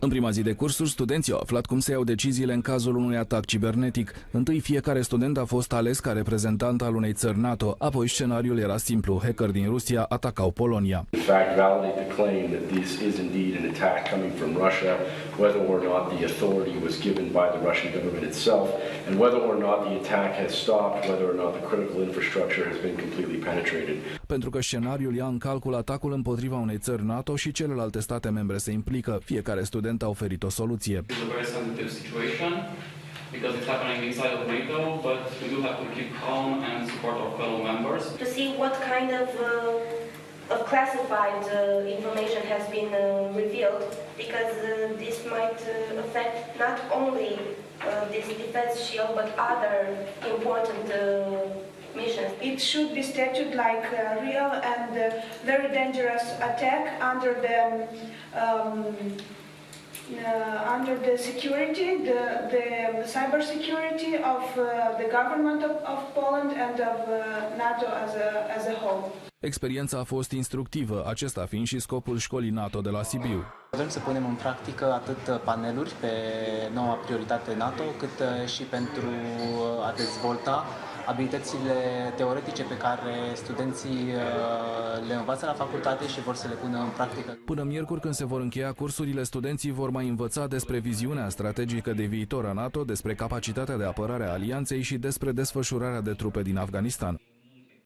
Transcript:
În prima zi de cursuri, studenții au aflat cum se iau deciziile în cazul unui atac cibernetic. Întâi, fiecare student a fost ales ca reprezentant al unei țări NATO, apoi scenariul era simplu: hackeri din Rusia atacau Polonia. In fact, validate the claim that this is indeed an attack coming from Russia, whether or not the authority was given by the Russian government itself, and whether or not the attack has stopped, whether or not the critical infrastructure has been completely penetrated. Pentru că scenariul ia în calcul atacul împotriva unei țări NATO și celelalte state membre se implică, fiecare student a oferit o soluție. It's a very sensitive situation because it's happening inside of NATO, but we do have to keep calm and support our fellow members. To see what kind of classified information has been revealed, because this might affect not only this defense shield but other important missions. It should be statuted like a real and very dangerous attack under the security, the cyber security of the government of Poland and of NATO as a whole. Experiența a fost instructivă, acesta fiind și scopul școlii NATO de la Sibiu. Vrem să punem în practică atât paneluri pe noua prioritate NATO, cât și pentru a dezvolta abilitățile teoretice pe care studenții le învață la facultate și vor să le pună în practică. Până miercuri, când se vor încheia cursurile, studenții vor mai învăța despre viziunea strategică de viitor a NATO, despre capacitatea de apărare a alianței și despre desfășurarea de trupe din Afganistan.